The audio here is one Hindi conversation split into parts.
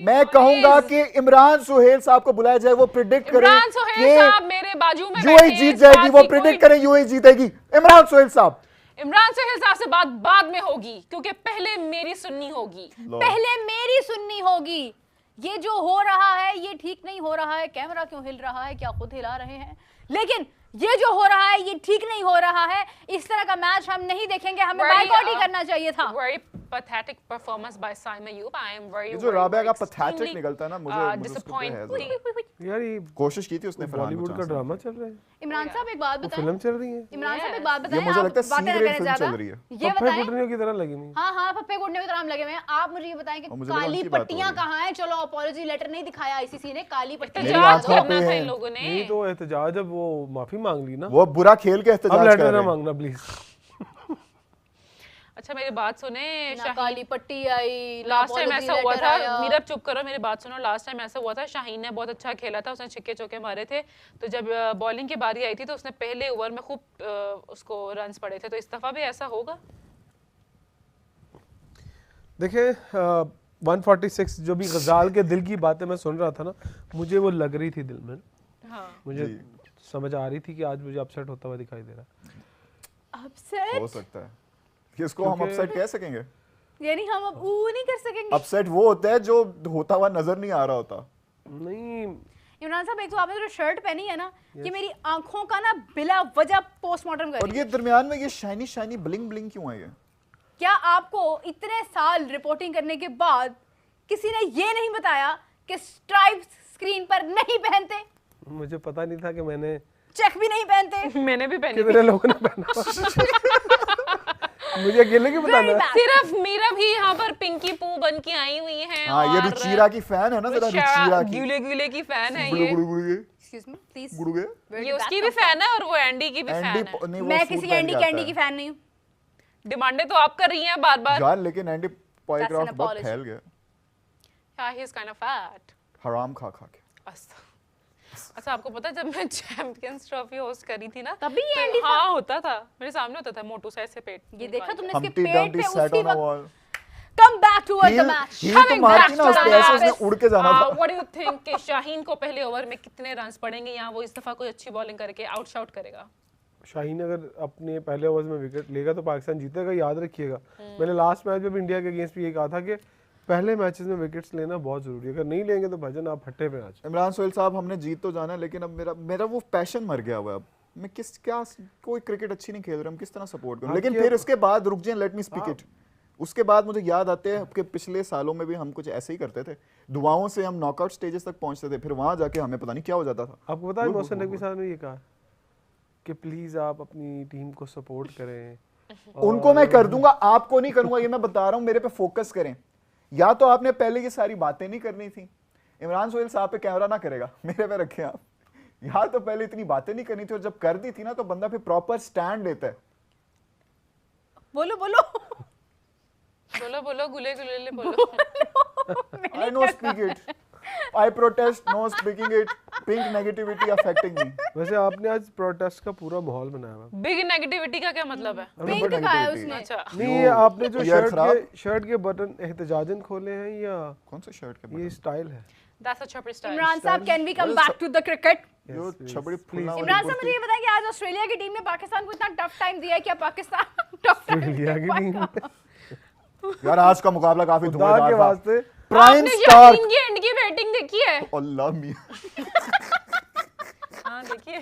मैं कहूंगा कि इमरान सुहेल साहब को बुलाया जाए, वो प्रिडिक्ट करें इमरान सुहेल साहब मेरे बाजू में यूएई जीत जाएगी, वो प्रिडिक्ट करें यूएई जीतेगी। इमरान सुहेल साहब, इमरान सुहेल साहब से बात बाद में होगी, क्योंकि पहले मेरी सुननी होगी। पहले मेरी सुननी होगी। ये जो हो रहा है ये ठीक नहीं हो रहा है। कैमरा क्यों हिल रहा है? क्या खुद हिला रहे हैं? लेकिन ये जो हो रहा है ये ठीक नहीं हो रहा है। इस तरह का मैच हम नहीं देखेंगे, हमें बायकॉट ही करना चाहिए था। Very pathetic performance by Saima Ayub. I am very जो राबिया का pathetic निकलता है ना, मुझे disappointed। यार ये कोशिश की थी उसने बॉलीवुड का ड्रामा चल रहा है, इमरान साहब एक बात बताएं, फिल्म चल रही है, इमरान साहब एक बात बताएं, ये मुझे लगता है बातें सी ना ग्रेड करें फिल्म ज्यादा। चल रही है। ये पप्पे बताएं, गुडनियों की तरह लगी नहीं। हाँ पप्पे गुडने की तरह हम लगे हुए हैं। आप मुझे ये बताएं कि मुझे लगा काली उनकी बात पट्टियां हो रही है। कहाँ हैं? चलो अपॉलॉजी लेटर नहीं दिखाया आईसीसी ने, काली पट्टियां मेरी एहतजाज आंखों करना पे था है। इन लोगों ने। नहीं तो एहतजाज, अब वो माफी मांग ली ना, वो बुरा खेल के अब एहतजाज कर लेटर रहे ना हैं। मांगना प्लीज। अच्छा मेरी बात सुने, ना काली पट्टी आई, लास्ट टाइम ऐसा हुआ था, मीरा मीरब चुप करो, मेरी बात सुनो। लास्ट टाइम ऐसा हुआ था, शाहीन ने बहुत अच्छा खेला था, उसने छिक्के चौके मारे थे, तो जब बॉलिंग की बारी आई थी तो उसने पहले ओवर में खूब उसको रन्स पड़े थे, तो इस दफा भी ऐसा होगा? देखिए 146 जो भी गजाल के दिल की बातें मैं सुन रहा था ना, मुझे वो लग रही थी दिल में। हाँ। मुझे समझ आ रही थी कि आज मुझे अपसेट होता हुआ दिखाई दे रहा। अपसेट हो सकता है कि इसको हम अपसेट कह सकेंगे। यानी हम अब ऊ नहीं कर सकेंगे। अपसेट वो होता है जो होता हुआ नजर नहीं आ रहा होता। नहीं इमरान साहब, एक तो आपने जो शर्ट पहनी है ना, ये मेरी आंखों का ना बिला वजह पोस्टमार्टम कर और रही ये है। दरमियान में ये शाइनी शाइनी ब्लिंग ब्लिंग क्यों है? ये क्या आपको इतने साल रिपोर्टिंग करने के बाद किसी ने ये नहीं बताया कि स्ट्राइप्स स्क्रीन पर नहीं पहनते? मुझे पता नहीं था कि मैंने चेक भी नहीं पहनते। मैंने भी पहनी कितने लोगों ने पहना। मुझे अकेले क्यों बताना है? सिर्फ मीरब ही यहाँ पर पिंकी पू बन के आई हुई है। हाँ, ये रुचिरा की फैन है ना, जरा रुचिरा की गुले गुले की फैन है गुड़ु ये। गुड़ु गुड़ु एक्सक्यूज मी प्लीज। गुड़ुगे ये उसकी भी फैन है और वो एंडी की भी फैन है। नहीं, वो मैं सूट किसी पहन एंडी के आता कैंडी है। की फैन नहीं हूँ। डिमांडें तो आप कर रही हैं बार बार। यार लेकिन एंडी That's पॉयक्राफ्ट an बहुत apology. फैल गया Yeah, he is kind of fat. हराम खा खा के। अच्छा आपको पता है जब मैं चैंपियंस ट्रॉफी होस्ट करी थी ना, तभी ये तो एंडी हाँ होता था, मेरे सामने होता था मोटू सा ऐसे पेट। ये देखा तुमने इसके हम्टी पेट डम्टी पे सैट उसी ऑन अ वक्त। Wall. Come back towards the match. Heel तो मारती ना, उसके ऐसे उसने उड़ के जाना था। व्हाट डू यू थिंक कि शाहीन को पहले ओवर में कितने रन्स पड़ेंगे, या वो इस दफा कोई अच्छी बॉलिंग करके आउटशाउट करेगा? शाहीन अगर अपने पहले ओवर्स में विकेट लेगा तो पाकिस्तान जीतेगा, याद रखिएगा। मैंने लास्ट मैच में भी इंडिया के अगेंस्ट भी ये कहा था कि पहले मैचेस में विकेट्स लेना बहुत जरूरी है, अगर नहीं लेंगे तो भजन आप हट्टे पे आज। इमरान सोहेल साहब, हमने जीत तो जाना है, लेकिन अब मेरा वो पैशन मर गया हुआ है। अब मैं कोई क्रिकेट अच्छी नहीं खेल रहा, हम किस तरह सपोर्ट करूं? लेकिन फिर उसके बाद रुक जाए, लेट मी स्पीक इट। उसके बाद मुझे याद आते हैं कि पिछले सालों में भी हम कुछ ऐसे ही करते थे, दुआओं से हम नॉकआउट स्टेजेस तक पहुंचते थे, फिर वहां जाके हमें पता नहीं क्या हो जाता था। आपको पता है मोहसिन नकवी साहब ने ये कहा कि प्लीज आप अपनी टीम को सपोर्ट करें। उनको मैं कर दूंगा, आपको नहीं करूंगा, ये मैं बता रहा हूं। मेरे पे फोकस करें। या तो आपने पहले ये सारी बातें नहीं करनी थी, इमरान सोहेल साहब पे कैमरा ना करेगा, मेरे पे रखें आप। या तो पहले इतनी बातें नहीं करनी थी, और जब कर दी थी ना तो बंदा फिर प्रॉपर स्टैंड लेता है। बोलो बोलो बोलो बोलो गुले गुले बोलो। I no speak it. I protest, no speaking it. Pink negativity affecting me. वैसे आपने आज प्रोटेस्ट का पूरा माहौल बनाया हुआ है। बिग नेगेटिविटी का क्या मतलब है? पिंक का है उसने। अच्छा नहीं, ये आपने जो यार खराब। शर्ट के बटन एहतजाजन खोले हैं या कौन सा शर्ट के ये स्टाइल है? दैट्स अ छपरी स्टाइल। इमरान साहब, can we come back to the cricket? जो छबड़ी फुलना वाली इमरान साहब, मुझे ये बताएं कि आज ऑस्ट्रेलिया की टीम ने पाकिस्तान को इतना टफ टाइम दिया है, क्या पाकिस्तान टफ टाइम ऑस्ट्रेलिया की टीम यार आज का मुकाबला काफी खुदा धुआंधार के था। वास्ते प्राइम आपने स्टार शाहीन की एंड की बैटिंग देखी है? अल्लाह मियां, हाँ देखिए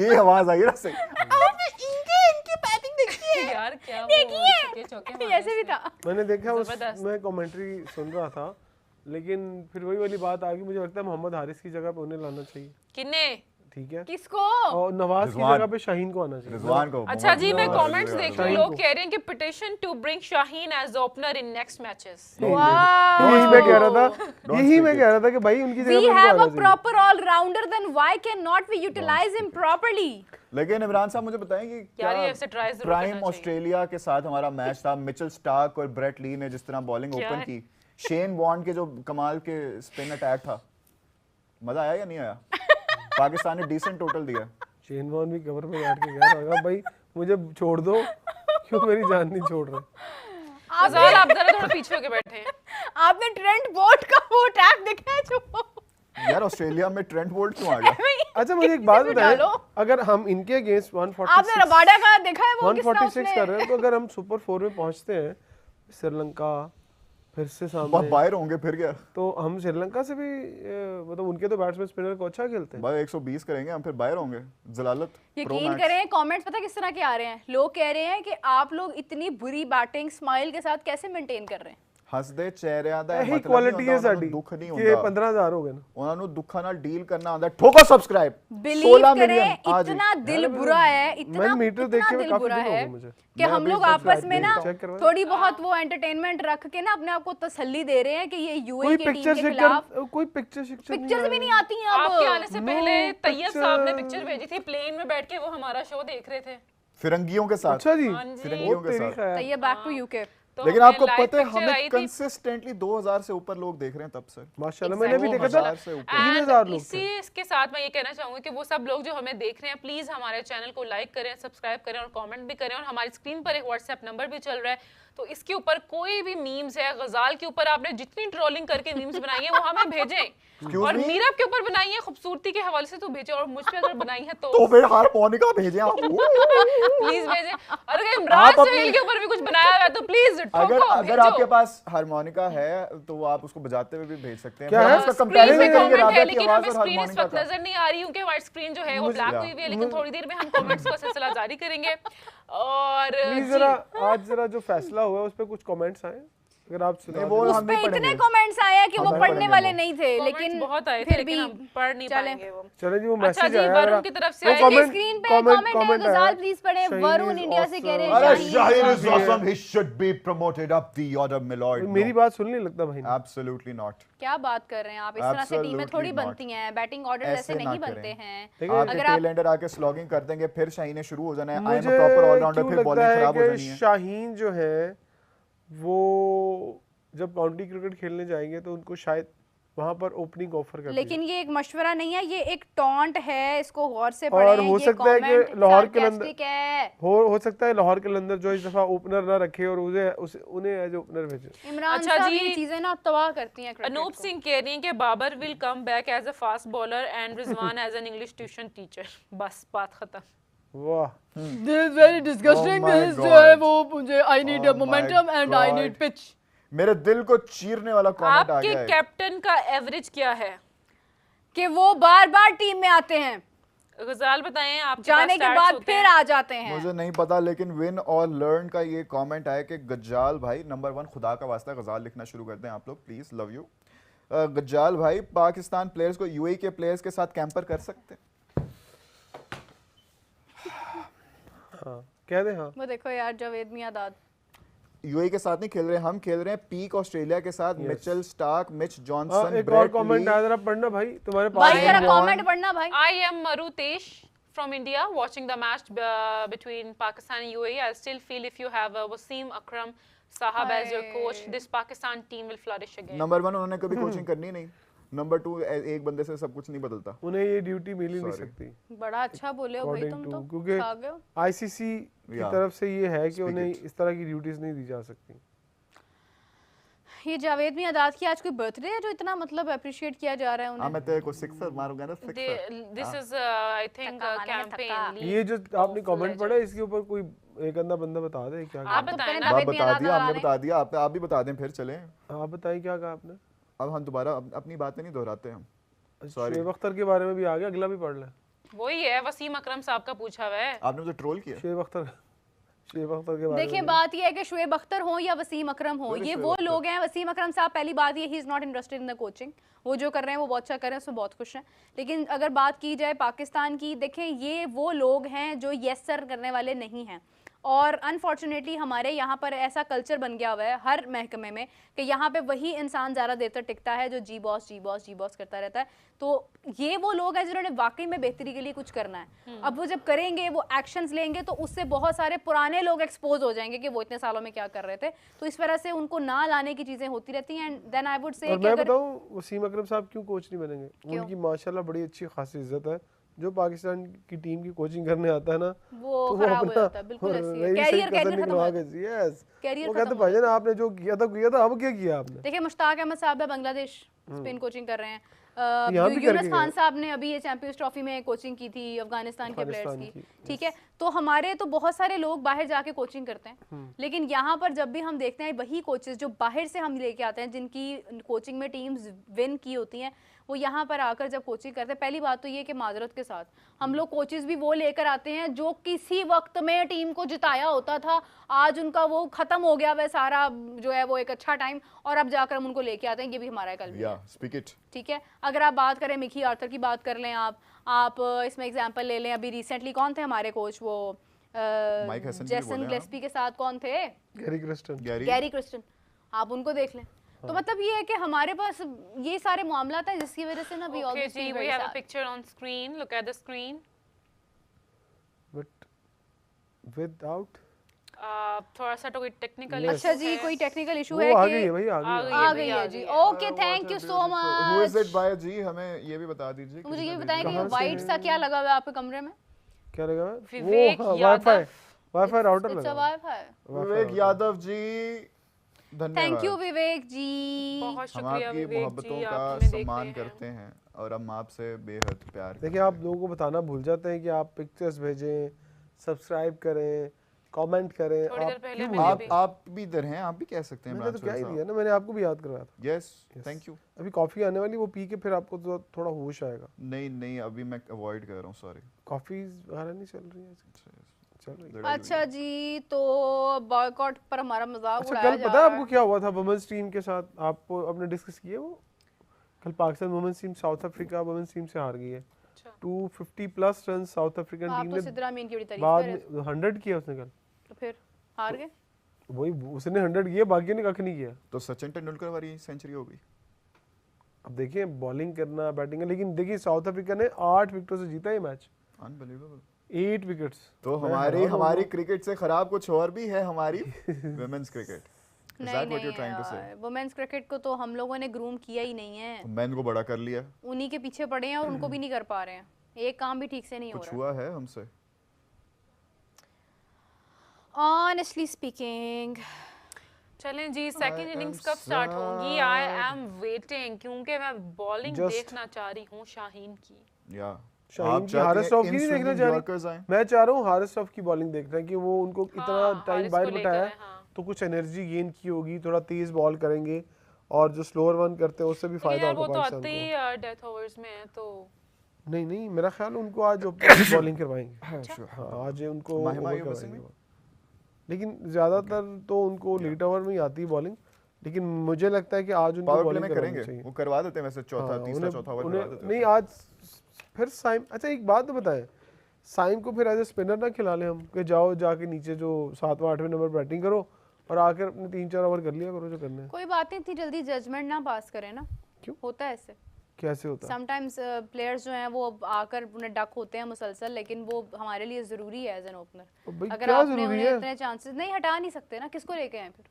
ये आवाज आई ना सही। आपने इनकी बैटिंग देखी है? यार क्या वो देखिए। छक्के चौके मारे ऐसे भी उसने। था। मैंने देखा जबरदस्त। मैं कमेंट्री सुन रहा था, लेकिन फिर वही वाली बात आ गई, मुझे लगता है मोहम्मद हारिस की जगह पे उन्हें लाना चाहिए। किन्ने? ठीक है, किसको? और नवाज की रिजवान। जगह पे शाहीन को आना चाहिए। रिजवान को अच्छा जी, मैं मोहम्मद कमेंट्स देख रही हूँ, शाहीन लोग को। कह रहे हैं कि petition to bring Shaheen as opener in next matches. यही मैं कह रहा था कि भाई उनकी जगह We पे उनको have आना a चाहिए। proper all-rounder, then why cannot we utilize him properly? लेकिन इमरान साहब मुझे बताएं कि यार, ये क्या ऐसे try जरूर प्राइम करना चाहिए। ऑस्ट्रेलिया के साथ हमारा मैच था, मिचेल स्टार्क और ब्रेट ली ने जिस तरह बॉलिंग क्या ओपन है? की, शेन वॉर्न के जो कमाल के स्पिन अटैक था, मजा आया या नहीं आया? पाकिस्तान ने डिसेंट टोटल दिया। शेन वॉर्न भी कवर में बैठ के कह रहा होगा भाई मुझे छोड़ दो, क्यों मेरी जान नहीं छोड़ रहे। आप जरा थोड़ा पीछे होके बैठे हैं। आपने ट्रेंट बोल्ट का ऑस्ट्रेलिया में ट्रेंट बोल्ट क्यों आ गया? अच्छा मुझे एक बात भी बताएं, डालो। अगर हम इनके अगेंस्ट आपने 146 रबाडा का देखा है वो किस तरह 146 उसने कर रहे हैं, तो अगर हम सुपर 4 में पहुंचते हैं, श्रीलंका फिर से बहुत सामने, बाहर होंगे फिर क्या तो हम श्रीलंका से भी मतलब उनके तो बैट्समैन स्पिनर को अच्छा खेलते हैं। भाई 120 करेंगे हम, फिर बाहर होंगे। जलालत प्रो यकीन मैक्स। करें कमेंट्स पता किस तरह के आ रहे हैं, लोग कह रहे हैं कि आप लोग इतनी बुरी बैटिंग स्माइल के साथ कैसे मेंटेन कर रहे हैं। ਹੱਸਦੇ ਚਿਹਰਿਆਂ ਦਾ ਇਹੀ ਮਤਲਬ ਕੁਆਲਿਟੀ ਨਹੀਂ ਹੈ ਹੁੰਦਾ, ਸਾਡੀ ਦੁੱਖ ਨਹੀਂ ਕਿ ਹੁੰਦਾ 15000 ਹੋ ਗਏ ਨਾ। ਉਹਨਾਂ ਨੂੰ ਦੁੱਖਾਂ ਨਾਲ ਡੀਲ ਕਰਨਾ ਆਉਂਦਾ। ਠੋਕੋ ਸਬਸਕ੍ਰਾइब बिलीव 16 करें मिलियन आज इतना दिल बुरा है, इतना मैंने मीटर देख के दिल काफी बुरा दिन हो है गए मुझे। कि मैं हम अभी लोग आपस subscribe में ना चेक करवाएं। थोड़ी बहुत वो एंटरटेनमेंट रख के ना अपने आप को तसल्ली दे रहे हैं कि ये यूए कोई की टीम पिक्चर के खिलाफ कोई पिक्चर पिक्चर्स भी नहीं आती हैं आपके अब। आने से No पहले तैयब साहब ने picture। पिक्चर भेजी थी, प्लेन में बैठ के वो हमारा शो देख रहे थे। फिरंगियों के साथ। अच्छा जी, हाँ जी। फिरंगियों के तेरी साथ। खैर। तो ये बैक टू यूके। तो लेकिन हमें आपको live पता है picture आई हमें थी। कंसिस्टेंटली 2000 से ऊपर लोग देख रहे हैं तब से। माशाल्लाह मैंने भी देखा था 2000 से ऊपर। 3000 लोग इसी थे। इसके साथ मैं ये कहना चाहूंगी कि वो सब लोग जो हमें देख रहे हैं, प्लीज हमारे चैनल को लाइक करें, सब्सक्राइब करें और कमेंट भी करें। और हमारी स्क्रीन पर एक व्हाट्सएप नंबर भी चल रहा है, तो इसके ऊपर कोई भी मीम्स है, गजाल के ऊपर आपने जितनी ट्रोलिंग करके मीम्स बनाई है वो हमें भेजें। और me? मीरब के ऊपर बनाई है खूबसूरती के हवाले से तो भेजें, और मुझ पे अगर बनाई है तो तो फिर हारमोनिका भेजें आप। प्लीज भेजें। और अगर इमरान आप सोहेल के ऊपर भी कुछ बनाया हुआ है तो प्लीज अगर ठोको, अगर भेजो। आपके पास हारमोनिका है तो वो आप उसको बजाते हुए भी भेज सकते हैं। क्या फिर है? हम उसका स्क्रीन कंपैरिजन पे करेंगे कमेंट है, राधा की लेकिन आवाज हमें और स्क्रीन इस हारमोनिका वक्त का। नजर नहीं आ रही क्योंकि हमारी स्क्रीन जो है वो ब्लैक हुई हुई है, लेकिन थोड़ी देर में हम कमेंट्स का सिलसिला जारी करेंगे। और प्लीज जी, जरा आज जरा जो फैसला हुआ है उस पे कुछ कमेंट्स आए, अगर आप सुना नहीं, वो दें। उस हम पे नहीं इतने पढ़ेंगे। कमेंट्स आए हैं कि हम वो नहीं पढ़ने पढ़ेंगे वाले वो। नहीं थे, comments लेकिन बहुत आए थे, फिर लेकिन भी हम पढ़ नहीं चलें। पाएंगे वो। चले जी वो अच्छा मैसेज जी, आया वरुण जरा। की तरफ से वो आया। comment- स्क्रीन पे comment- कमेंट है, comment गजाल आया। प्लीज पढ़े। शाहीन वरुण is इंडिया से कह रहे हैं अरे awesome। Shaheen is Shaheen- awesome, he should be promoted up the order, my lord. मेरी बात सुन नहीं लगता भाई ने। Absolutely not. क्या बात कर रहे हैं आप, इस तरह से टीमें Absolutely थोड़ी not. बनती हैं, बैटिंग ऑर्डर ऐसे ऐसे ना नहीं करें। बनते हैं। देखिए, आपके अगर आप टेल एंडर आके स्लॉगिंग कर देंगे, फिर शाहीन ने शुरू हो जाना है। आई एम मुझे अ प्रॉपर ऑलराउंडर, क्यों फिर लगता बॉलिंग है खराब हो कि जानी है। शाहीन जो है वो जब काउंटी क्रिकेट खेलने जाएंगे तो उनको शायद वहां पर ओपनिंग ऑफर कर लेकिन ये एक मशवरा नहीं है, ये एक टॉन्ट है, इसको गौर से और पढ़ें। हो ये सकता है कि comment लाहौर के अंदर- sarcastic है। हो सकता है लाहौर के लंदर जो इस दफा ओपनर ना रखे और उन्हें एज ओपनर भेजे। इमरान अच्छा साहब जी, ये चीजें ना तबाह करती हैं क्रिकेट अनूप को। सिंह कह रही हैं कि Babar will come back as a fast bowler and Rizwan as an English tuition teacher. बस बात खत्म। वाह, This is very disgusting. Oh my This जो है God. वो मुझे I need Oh a momentum my and I God. need pitch. मेरे दिल को चीरने वाला कमेंट आ आपके गया है। कैप्टन का एवरेज क्या है? कि वो बार बार टीम में आते हैं, गजाल बताएं, आपके जाने पास के stats बाद होते फिर हैं। आ जाते हैं। मुझे नहीं पता, लेकिन विन और लर्न का ये कमेंट आया कि गज्जाल भाई नंबर 1, खुदा का वास्ता गजाल लिखना शुरू कर दें आप लोग प्लीज, लव यू। गज्जाल भाई, पाकिस्तान प्लेयर्स को यूएई के प्लेयर्स के साथ कैंपर कर सकते हैं? हाँ कह दे हाँ। वो देखो यार जावेद मियांदाद, यूएई के साथ नहीं खेल रहे हम, खेल रहे हैं पीक ऑस्ट्रेलिया के साथ। मिचेल स्टार्क, मिच हाँ, जॉनसन, एक और कमेंट आया जरा पढ़ना भाई, तुम्हारे पास भाई है। जरा Come on. कमेंट पढ़ना भाई। I am Marutesh from India watching the match between Pakistan and UAE. I still feel if you have Wasim Akram Sahab as your coach, this Pakistan team will flourish again. Number 1 उन्होंने कभी कोचिंग करनी नहीं। नंबर 2, एक बंदे से सब कुछ नहीं बदलता। उन्हें ये ड्यूटी मिल ही नहीं Sorry. सकती बड़ा अच्छा बोले हो भाई According तुम to- तो, क्योंकि खा गए हो। आईसीसी की Yeah. तरफ से ये है कि Speak उन्हें it. इस तरह की ड्यूटीज नहीं दी जा सकती। ये जावेद मियांदाद की आज कोई बर्थडे है जो इतना मतलब अप्रिशिएट किया जा रहा है हाँ उन्हें। मैं तेरे को सिक्सर मारूंगा ना, sixer. This is I think थका मानेंगे, campaign. थका। lead ये जो आपने of कमेंट legend. पढ़ा इसके ऊपर कोई एक अंदा बंदा बता दे क्या आप कहा? बताएं तो ना। पहले आप बता मियांदाद दिया, हमने लगाने। बता दिया, आप भी बता दें फिर चलें। आप बताइए क्या कहा आपने? अब हम दोबारा अपनी बातें नहीं दोहराते हम। Sorry. शुएब अख्तर के बारे में भी आ गया, अगला भी पढ़ ले। वही है, वसीम अकरम साहब का पूछा हुआ है। आपने मुझे ट्रोल किया। शुएब अख्तर के बारे देखिए में बात यह है कि शुएब अख्तर हो या वसीम अकरम हो, Where is ये शुएब वो अख्तर? लोग हैं। वसीम अकरम साहब पहली बात ये he is not interested in the coaching, वो जो कर रहे हैं वो बहुत अच्छा कर रहे हैं, उसमें बहुत खुश हैं। लेकिन अगर बात की जाए पाकिस्तान की, देखें ये वो लोग हैं जो यस सर करने वाले नहीं हैं। और अनफॉर्चुनेटली हमारे यहाँ पर ऐसा कल्चर बन गया हुआ है हर महकमे में कि यहाँ पे वही इंसान ज़्यादा देर तक टिकता है जो जी बॉस जी बॉस जी बॉस करता रहता है। तो ये वो लोग हैं जिन्होंने वाकई में बेहतरी के लिए कुछ करना है। अब वो जब करेंगे, वो एक्शंस लेंगे, तो उससे बहुत सारे पुराने लोग एक्सपोज हो जाएंगे कि वो इतने सालों में क्या कर रहे थे। तो इस वजह से उनको ना लाने की चीज़ें होती रहती हैं। And then I would say और कि मैं अगर बताऊं वसीम अकरम साहब क्यों कोच नहीं बनेंगे? क्यों? उनकी माशाल्लाह बड़ी अच्छी खासी इज्जत है। जो पाकिस्तान की टीम की कोचिंग करने आता है ना, वो तो खराब हो अपना जाता है, बिल्कुल ऐसी है। रही सही कैरियर कसर खत्म निकलवा हो के जाता है। यस कैरियर वो खत्म कहते हो भाईजान आपने जो किया था अब क्या किया आपने? देखिए मुश्ताक अहमद साहब है बांग्लादेश, स्पिन कोचिंग कर रहे हैं। यहाँ भी यूनुस करके खान गए। साहब ने अभी ये चैंपियंस ट्रॉफी में कोचिंग की थी अफगानिस्तान के प्लेयर्स अफगानिस्तान की, की, ठीक है। तो हमारे तो बहुत सारे लोग बाहर जाके कोचिंग करते हैं, लेकिन यहाँ पर जब भी हम देखते हैं वही कोचेस जो बाहर से हम लेके आते हैं, जिनकी कोचिंग में टीम्स विन की होती हैं, वो यहाँ पर आकर जब कोचिंग करते हैं, पहली बात तो ये कि माजरत के साथ हम लोग कोचेस भी वो लेकर आते हैं जो किसी वक्त में टीम को जिताया होता था, आज उनका वो खत्म हो गया वह सारा जो है वो एक अच्छा टाइम, और अब जाकर हम उनको लेके आते हैं, ये भी हमारा है कल भी है। Speak it. ठीक है, अगर आप बात करें मिकी आर्थर की बात कर लें, आप इसमें एग्जांपल ले लें, अभी रिसेंटली कौन थे हमारे कोच, वो माइक हैसन की भी बोले जेसन आप। ग्लेस्पी के साथ कौन थे, गैरी क्रिस्टन। गैरी क्रिस्टन, आप उनको देख लें। तो मतलब ये है कि हमारे पास ये सारे मामला हैं जिसकी वजह से ना वी Okay, ऑलवेज जी, we have a picture on screen. Look at the screen. But without थोड़ा सा तो कोई टेक्निकल अच्छा जी, कोई टेक्निकल इशू है वो आ कि गई है भाई, आ गई है। आ गई है जी। Okay, thank you so Who is much. it by जी? हमें ये भी बता दीजिए। मुझे ये किसी ने बताएं कि कहाँ से व्हाइट सा क्या लगा हुआ है आपके कमरे में? क्या लगा है? विवेक वो Yadav. Wifi router It's a लगा है। Wi-Fi। विवेक यादव जी, धन्यवाद। थैंक यू विवेक जी। बहुत हम शुक्रिया आपकी विवेक मोहब्बतों जी, का आप हमें देख सम्मान रहे हैं। करते हैं और हम आपसे बेहद प्यार देखिए, आप लोगों को बताना भूल जाते हैं कि आप पिक्चर्स भेजें, सब्सक्राइब करें, कमेंट करें। थोड़ी देर आप पहले क्यों मैंने भूल आप भी- जाते आप भी इधर हैं, आप भी कह सकते हैं? हैं। मैंने तो क्या ही दिया ना, मैंने आपको भी याद करवाया था। Yes, thank you. अभी कॉफी आने वाली, वो पी के फिर आपको तो थोड़ा होश आएगा। नहीं नहीं, अभी मैं अवॉइड कर रहा हूँ, सॉरी। कॉफी वगैरह नहीं चल रही है, चल रही है। अच्छा जी, तो बॉयकॉट पर हमारा मजाक अच्छा, उड़ाया कल जा पता है रहा आपको क्या हुआ था वुमेन्स टीम के साथ? आपको आपने डिस्कस किया वो? कल Pakistan women's team South Africa women's team से हार गई है। अच्छा। 250 प्लस रन साउथ अफ्रीकन आप टीम तो ने सिद्रा मीन की बड़ी तारीफ बाद कर रहे थे, में 100 किया उसने कल। तो फिर हार गए। वही उसने 100 किया, बाकी ने कख नहीं किया। तो सचिन तेंदुलकर वाली सेंचुरी हो गई। अब देखिए, बॉलिंग करना, बैटिंग, लेकिन देखिए साउथ अफ्रीका ने 8 विकेटों से जीता ये मैच। अनबिलीवेबल। 8 विकेट्स। तो हमारी क्रिकेट से खराब कुछ और भी है, हमारी वुमेन्स क्रिकेट। Is नहीं that what you're नहीं trying to say? यार, वुमेन्स क्रिकेट को तो हम लोगों ने ग्रूम किया ही नहीं है, तो मैन को बड़ा कर लिया, उन्हीं के पीछे पड़े हैं और उनको भी नहीं कर पा रहे हैं, एक काम भी ठीक से नहीं हो कुछ रहा। हुआ है हमसे। ऑनेस्टली स्पीकिंग, चलें जी, सेकंड I इनिंग्स am कब स्टार्ट होंगी? आई sad. एम वेटिंग, क्योंकि मैं बॉलिंग Just- देखना चाह रही हूँ शाहीन की। या शाहीन की, हारिस रऊफ की नहीं देखना चाह यॉर्कर्स आए। रही। मैं चाह रहा हूँ हारिस रऊफ की बॉलिंग देखना है कि वो उनको इतना हाँ, टाइम हारिस बाहर को बिठाया लेकर है, है, हाँ। तो कुछ एनर्जी गेन की होगी, थोड़ा तेज बॉल करेंगे और जो स्लोअर वन करते हैं उससे भी लेकिन फायदा यार होगा वो तो पाकिस्तान आते को। ही डेथ ओवर्स में है, तो नहीं नहीं, मेरा ख्याल उनको आज बॉलिंग करवाएंगे। हाँ, आज उनको माहिमा over ये बस करवाएंगे में? वो। लेकिन ज्यादातर तो उनको लेट ओवर में ही आती है बॉलिंग, लेकिन मुझे लगता है कि आज उनको पावर प्ले बॉलिंग में करवानी करेंगे, चाहिए। वो करवा देते हैं वैसे चौथा हाँ, तीसरा उन्हें- चौथा ओवर उन्हें- करवा देते नहीं, हैं। आज फिर साइम, अच्छा एक बात तो बताएं, साइम को फिर एज ए स्पिनर ना खिला लें हम, कि जाओ जाके नीचे जो 7वां 8वें नंबर बैटिंग करो और आकर अपने 3-4 ओवर कर लिया करो जो करने हैं। कोई बात नहीं, इतनी जल्दी जजमेंट ना पास करें ना, क्यों? होता है ऐसे कैसे होता है? समटाइम्स प्लेयर्स जो हैं वो आकर उन्हें डक होते हैं मुसलसल, लेकिन वो हमारे लिए जरूरी है एज एन ओपनर। और भाई अगर क्या आपने जरूरी उन्हें है? इतने चांसेस नहीं हटा नहीं सकते ना, किसको लेके आए फिर?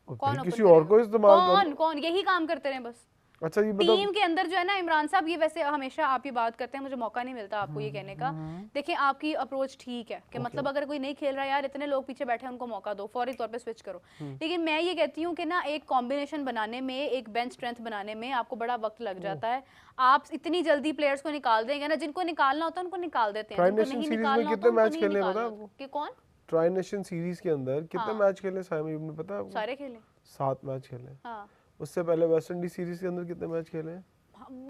और कौन फिर open किसी और को करेगा? इस्तेमाल कौन करो। कौन यही काम करते रहे बस। अच्छा ये बताओ, टीम के अंदर जो है ना, इमरान साहब, ये वैसे हमेशा आप ये बात करते हैं, मुझे मौका नहीं मिलता आपको ये कहने का। देखिए, आपकी अप्रोच ठीक है कि मतलब अगर कोई नहीं खेल रहा यार, इतने लोग पीछे बैठे हैं, उनको मौका दो, फौरी तौर पे स्विच करो। लेकिन मैं ये कहती हूँ कि ना, एक कॉम्बिनेशन बनाने में, एक बेंच स्ट्रेंथ बनाने में आपको बड़ा वक्त लग जाता है। आप इतनी जल्दी प्लेयर्स को निकाल देंगे ना, जिनको निकालना होता है उनको निकाल देते हैं, Tri जिनको Nation नहीं series में निकालना होता कितने उनको मैच नहीं खेलने निकालना पता है होता। आपको? कि कौन? ट्राई नेशन सीरीज के अंदर कितने हाँ। मैच खेले साइम ने पता है आपको? सारे खेले। 7 मैच खेले। हाँ, उससे पहले वेस्ट इंडीज सीरीज के अंदर कितने मैच खेले हैं?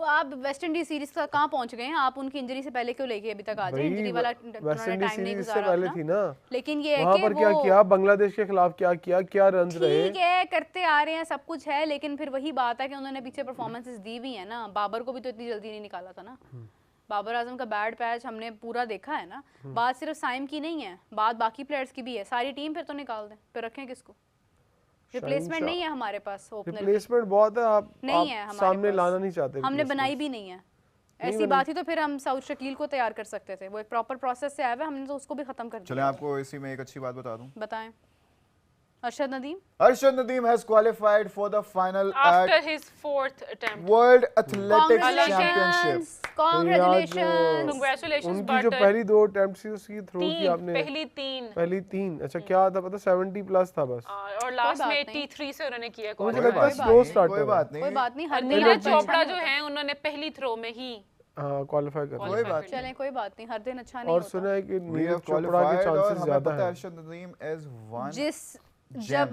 आप वेस्ट इंडीज सीरीज का कहाँ पहुंच गए हैं? आप उनकी इंजरी से पहले क्यों लेके अभी तक आ जाए? भाई, इंजरी वाला वेस्ट उन्होंने इंडीज टाइम नहीं सीरीज से गुजारा पहले अपना। थी ना, लेकिन ये है वहां कि पर क्या वो किया, बांग्लादेश के खिलाफ क्या रन्स रहे। ठीक है, करते आ रहे हैं, सब कुछ है, लेकिन फिर वही बात है कि उन्होंने पीछे परफॉर्मेंसेस दी भी है ना। बाबर को भी तो इतनी जल्दी नहीं निकाला था ना। बाबर आजम का बैड पैच हमने पूरा देखा है ना। बात सिर्फ साइम की नहीं है, बात बाकी प्लेयर्स की भी है। सारी टीम फिर तो निकाल दें, फिर रखें किसको? रिप्लेसमेंट नहीं है हमारे पास ओपनर। रिप्लेसमेंट बहुत है, आप नहीं है हमारे सामने पास। लाना नहीं चाहते। हमने replacement। बनाई भी नहीं है। ऐसी बात ही तो फिर हम साउथ शकील को तैयार कर सकते थे, वो एक प्रॉपर प्रोसेस से आया हुआ है, हमने तो उसको भी खत्म कर चलें, दिया। आपको इसी में एक अच्छी बात बता दूं। बताएं। Arshad Nadeem Arshad Nadeem has qualified for the final after at his 4th attempt. World Athletics Congratulations, Championship. congratulations. Congratulations, उनकी जो but पहली 2 अटेम्प्ट थी उसकी थ्रो की तीन, आपने पहली तीन पहली 3 अच्छा क्या था पता 70 प्लस था बस और लास्ट बात में नहीं। 83 से उन्होंने किया मुझे कोई लगता है बात स्लो नहीं, स्टार्ट कोई हुआ। बात नहीं, कोई बात नहीं, हर नीरज दिन चोपड़ा जो हैं उन्होंने पहली थ्रो में ही हाँ क्वालिफाई कर कोई बात नहीं। चलें, कोई बात नहीं, हर दिन अच्छा नहीं और होता। सुना है कि We नीरज have चोपड़ा के qualified और चांसेस हमें ज्यादा पता है हैं Arshad Nadeem is one जिस gem. जब